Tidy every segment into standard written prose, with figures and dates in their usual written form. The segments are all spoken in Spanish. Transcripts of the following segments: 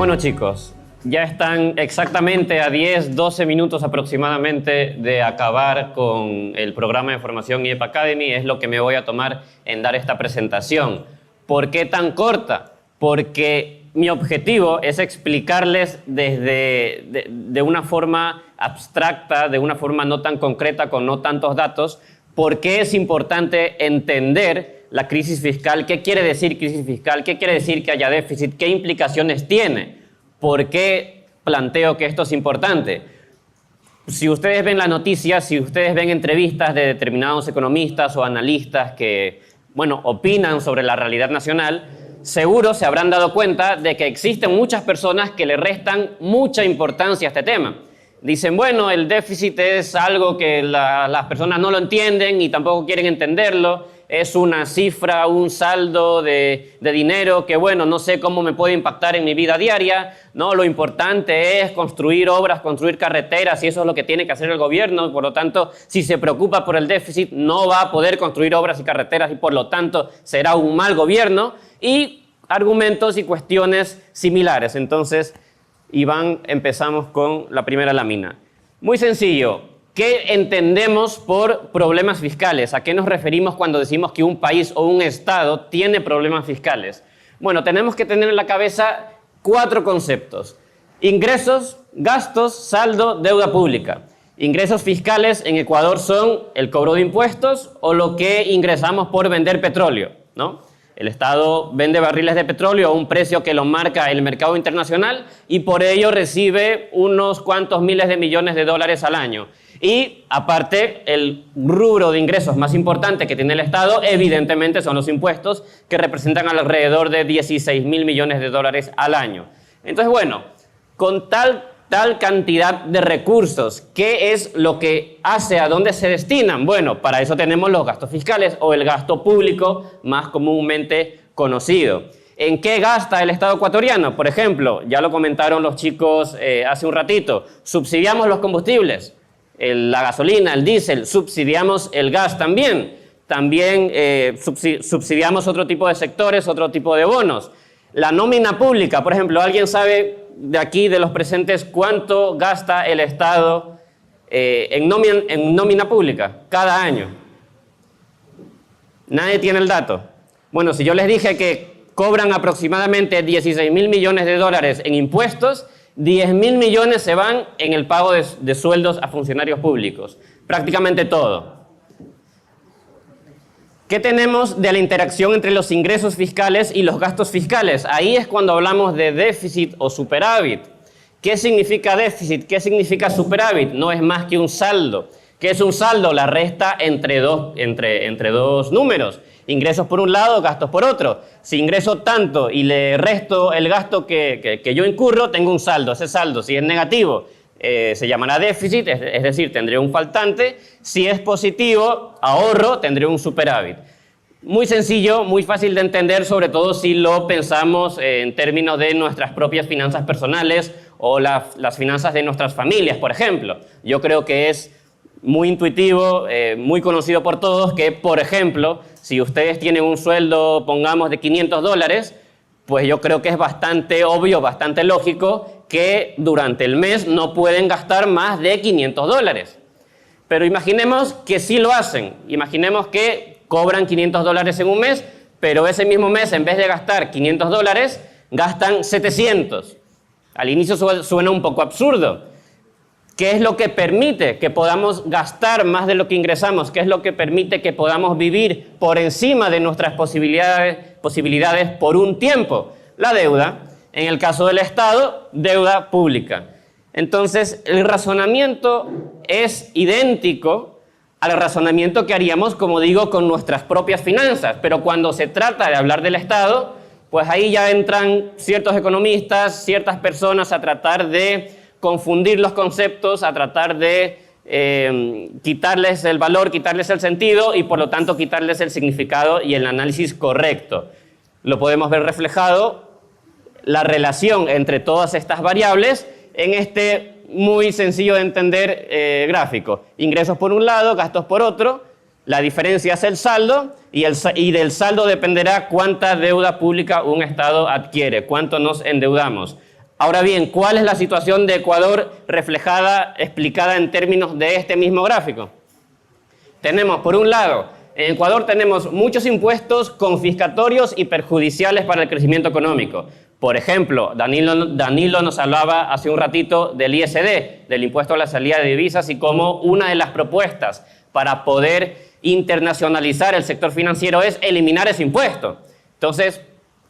Bueno, chicos, ya están exactamente a 10, 12 minutos aproximadamente de acabar con el programa de formación IEP Academy. Es lo que me voy a tomar en dar esta presentación. ¿Por qué tan corta? Porque mi objetivo es explicarles de una forma abstracta, de una forma no tan concreta, con no tantos datos, por qué es importante entender la crisis fiscal. ¿Qué quiere decir crisis fiscal? ¿Qué quiere decir que haya déficit? ¿Qué implicaciones tiene? ¿Por qué planteo que esto es importante? Si ustedes ven la noticia, si ustedes ven entrevistas de determinados economistas o analistas que, bueno, opinan sobre la realidad nacional, seguro se habrán dado cuenta de que existen muchas personas que le restan mucha importancia a este tema. Dicen, bueno, el déficit es algo que las personas no lo entienden y tampoco quieren entenderlo. Es una cifra, un saldo de dinero que, bueno, no sé cómo me puede impactar en mi vida diaria. No, lo importante es construir obras, construir carreteras, y eso es lo que tiene que hacer el gobierno. Por lo tanto, si se preocupa por el déficit, no va a poder construir obras y carreteras y, por lo tanto, será un mal gobierno. Y argumentos y cuestiones similares. Entonces, Iván, empezamos con la primera lámina. Muy sencillo. ¿Qué entendemos por problemas fiscales? ¿A qué nos referimos cuando decimos que un país o un estado tiene problemas fiscales? Bueno, tenemos que tener en la cabeza 4 conceptos. Ingresos, gastos, saldo, deuda pública. Ingresos fiscales en Ecuador son el cobro de impuestos o lo que ingresamos por vender petróleo, ¿no? El Estado vende barriles de petróleo a un precio que lo marca el mercado internacional y por ello recibe unos cuantos miles de millones de dólares al año. Y aparte, el rubro de ingresos más importante que tiene el Estado, evidentemente, son los impuestos, que representan alrededor de 16.000 millones de dólares al año. Entonces, bueno, con tal cantidad de recursos, ¿qué es lo que hace? ¿A dónde se destinan? Bueno, para eso tenemos los gastos fiscales o el gasto público más comúnmente conocido. ¿En qué gasta el Estado ecuatoriano? Por ejemplo, ya lo comentaron los chicos hace un ratito, subsidiamos los combustibles. La gasolina, el diésel, subsidiamos el gas también. También subsidiamos otro tipo de sectores, otro tipo de bonos. La nómina pública, por ejemplo, ¿alguien sabe de aquí, de los presentes, cuánto gasta el Estado en nómina pública cada año? ¿Nadie tiene el dato? Bueno, si yo les dije que cobran aproximadamente 16.000 millones de dólares en impuestos, 10.000 millones se van en el pago de sueldos a funcionarios públicos. Prácticamente todo. ¿Qué tenemos de la interacción entre los ingresos fiscales y los gastos fiscales? Ahí es cuando hablamos de déficit o superávit. ¿Qué significa déficit? ¿Qué significa superávit? No es más que un saldo. ¿Qué es un saldo? La resta entre dos números. Ingresos por un lado, gastos por otro. Si ingreso tanto y le resto el gasto que yo incurro, tengo un saldo. Ese saldo, si es negativo, se llamará déficit, es decir, tendré un faltante. Si es positivo, ahorro, tendré un superávit. Muy sencillo, muy fácil de entender, sobre todo si lo pensamos en términos de nuestras propias finanzas personales o las finanzas de nuestras familias, por ejemplo. Yo creo que es muy intuitivo, muy conocido por todos, que, por ejemplo, si ustedes tienen un sueldo, pongamos, de $500, pues yo creo que es bastante obvio, bastante lógico que durante el mes no pueden gastar más de $500. Pero imaginemos que sí lo hacen. Imaginemos que cobran $500 en un mes, pero ese mismo mes, en vez de gastar $500, gastan 700. Al inicio suena un poco absurdo. ¿Qué es lo que permite que podamos gastar más de lo que ingresamos? ¿Qué es lo que permite que podamos vivir por encima de nuestras posibilidades por un tiempo? La deuda. En el caso del Estado, deuda pública. Entonces, el razonamiento es idéntico al razonamiento que haríamos, como digo, con nuestras propias finanzas. Pero cuando se trata de hablar del Estado, pues ahí ya entran ciertos economistas, ciertas personas a tratar de confundir los conceptos, a tratar de quitarles el valor, quitarles el sentido y por lo tanto quitarles el significado y el análisis correcto. Lo podemos ver reflejado, la relación entre todas estas variables en este muy sencillo de entender gráfico. Ingresos por un lado, gastos por otro, la diferencia es el saldo y del saldo dependerá cuánta deuda pública un Estado adquiere, cuánto nos endeudamos. Ahora bien, ¿cuál es la situación de Ecuador reflejada, explicada en términos de este mismo gráfico? Tenemos, por un lado, en Ecuador tenemos muchos impuestos confiscatorios y perjudiciales para el crecimiento económico. Por ejemplo, Danilo nos hablaba hace un ratito del ISD, del impuesto a la salida de divisas, y cómo una de las propuestas para poder internacionalizar el sector financiero es eliminar ese impuesto. Entonces,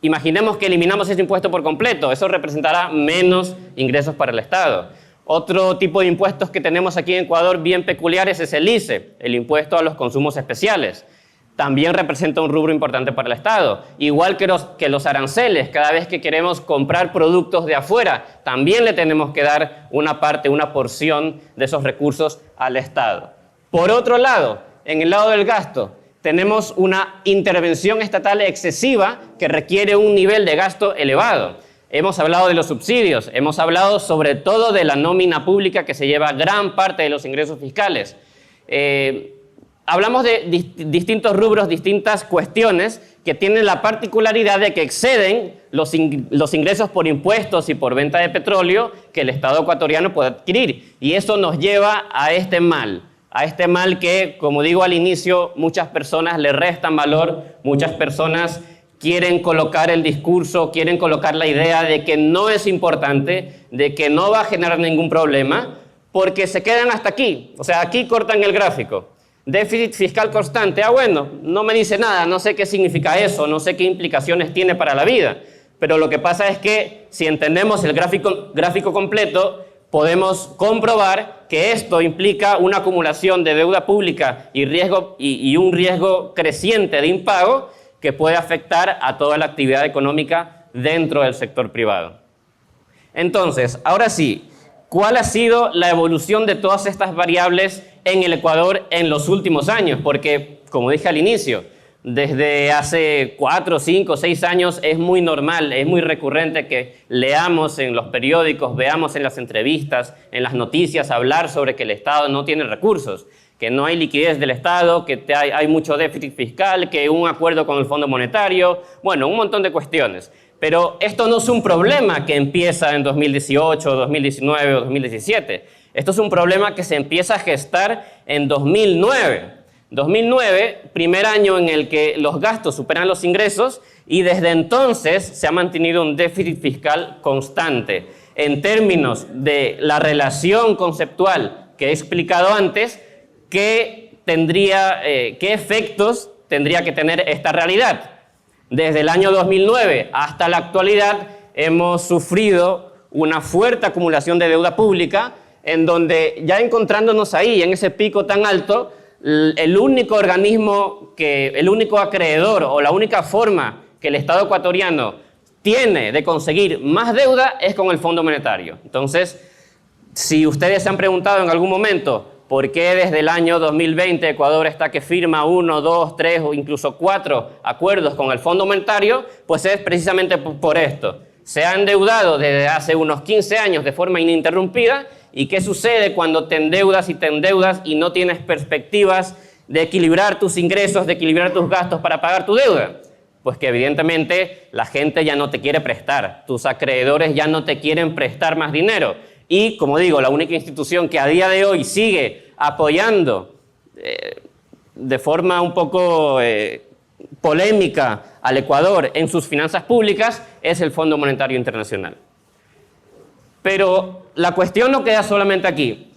imaginemos que eliminamos ese impuesto por completo, eso representará menos ingresos para el Estado. Otro tipo de impuestos que tenemos aquí en Ecuador bien peculiares es el ICE, el impuesto a los consumos especiales. También representa un rubro importante para el Estado. Igual que los aranceles, cada vez que queremos comprar productos de afuera, también le tenemos que dar una parte, una porción de esos recursos al Estado. Por otro lado, en el lado del gasto, tenemos una intervención estatal excesiva que requiere un nivel de gasto elevado. Hemos hablado de los subsidios, hemos hablado sobre todo de la nómina pública que se lleva gran parte de los ingresos fiscales. Hablamos de distintos rubros, distintas cuestiones que tienen la particularidad de que exceden los ingresos por impuestos y por venta de petróleo que el Estado ecuatoriano puede adquirir. Y eso nos lleva a este mal que, como digo al inicio, muchas personas le restan valor, muchas personas quieren colocar el discurso, quieren colocar la idea de que no es importante, de que no va a generar ningún problema, porque se quedan hasta aquí. O sea, aquí cortan el gráfico. Déficit fiscal constante. Bueno, no me dice nada, no sé qué significa eso, no sé qué implicaciones tiene para la vida. Pero lo que pasa es que si entendemos el gráfico completo, podemos comprobar que esto implica una acumulación de deuda pública y un riesgo creciente de impago que puede afectar a toda la actividad económica dentro del sector privado. Entonces, ahora sí, ¿cuál ha sido la evolución de todas estas variables en el Ecuador en los últimos años? Porque, como dije al inicio, desde hace 4, 5, 6 años es muy normal, es muy recurrente que leamos en los periódicos, veamos en las entrevistas, en las noticias, hablar sobre que el Estado no tiene recursos, que no hay liquidez del Estado, que hay mucho déficit fiscal, que un acuerdo con el Fondo Monetario, bueno, un montón de cuestiones. Pero esto no es un problema que empieza en 2018, 2019 o 2017. Esto es un problema que se empieza a gestar en 2009. 2009, primer año en el que los gastos superan los ingresos, y desde entonces se ha mantenido un déficit fiscal constante. En términos de la relación conceptual que he explicado antes, ¿qué efectos tendría que tener esta realidad? Desde el año 2009 hasta la actualidad hemos sufrido una fuerte acumulación de deuda pública, en donde ya encontrándonos ahí en ese pico tan alto, el único acreedor o la única forma que el Estado ecuatoriano tiene de conseguir más deuda es con el Fondo Monetario. Entonces, si ustedes se han preguntado en algún momento por qué desde el año 2020 Ecuador está que firma 1, 2, 3 o incluso 4 acuerdos con el Fondo Monetario, pues es precisamente por esto. Se ha endeudado desde hace unos 15 años de forma ininterrumpida. ¿Y qué sucede cuando te endeudas y no tienes perspectivas de equilibrar tus ingresos, de equilibrar tus gastos para pagar tu deuda? Pues que evidentemente la gente ya no te quiere prestar, tus acreedores ya no te quieren prestar más dinero. Y, como digo, la única institución que a día de hoy sigue apoyando de forma un poco polémica al Ecuador en sus finanzas públicas es el Fondo Monetario Internacional. Pero la cuestión no queda solamente aquí.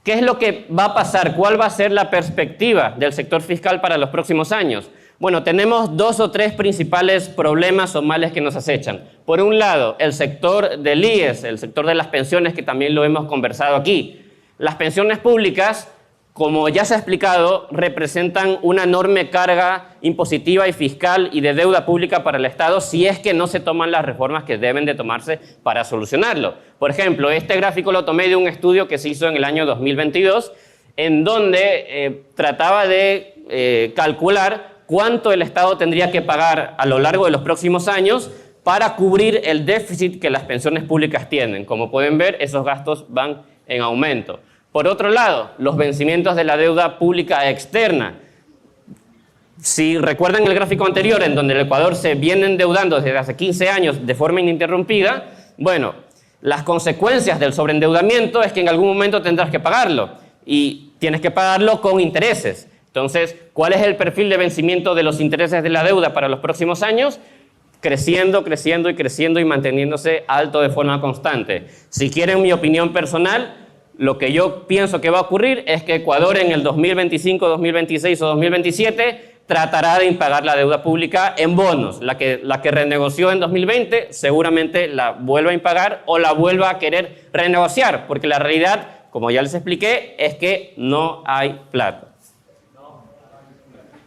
¿Qué es lo que va a pasar? ¿Cuál va a ser la perspectiva del sector fiscal para los próximos años? Bueno, tenemos 2 o 3 principales problemas o males que nos acechan. Por un lado, el sector del IES, el sector de las pensiones, que también lo hemos conversado aquí. Las pensiones públicas, como ya se ha explicado, representan una enorme carga impositiva y fiscal y de deuda pública para el Estado si es que no se toman las reformas que deben de tomarse para solucionarlo. Por ejemplo, este gráfico lo tomé de un estudio que se hizo en el año 2022, en donde trataba de calcular cuánto el Estado tendría que pagar a lo largo de los próximos años para cubrir el déficit que las pensiones públicas tienen. Como pueden ver, esos gastos van en aumento. Por otro lado, los vencimientos de la deuda pública externa. Si recuerdan el gráfico anterior, en donde el Ecuador se viene endeudando desde hace 15 años de forma ininterrumpida, bueno, Las consecuencias del sobreendeudamiento es que en algún momento tendrás que pagarlo y tienes que pagarlo con intereses. Entonces, ¿cuál es el perfil de vencimiento de los intereses de la deuda para los próximos años? Creciendo, creciendo y creciendo y manteniéndose alto de forma constante. Si quieren mi opinión personal, lo que yo pienso que va a ocurrir es que Ecuador en el 2025, 2026 o 2027 tratará de impagar la deuda pública en bonos. La que renegoció en 2020 seguramente la vuelva a impagar o la vuelva a querer renegociar, porque la realidad, como ya les expliqué, es que no hay plata.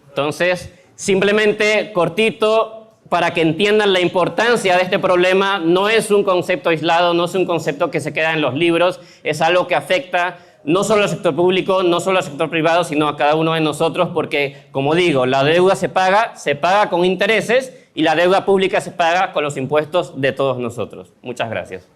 Entonces, simplemente cortito, para que entiendan la importancia de este problema, no es un concepto aislado, no es un concepto que se queda en los libros, es algo que afecta no solo al sector público, no solo al sector privado, sino a cada uno de nosotros, porque, como digo, la deuda se paga con intereses y la deuda pública se paga con los impuestos de todos nosotros. Muchas gracias.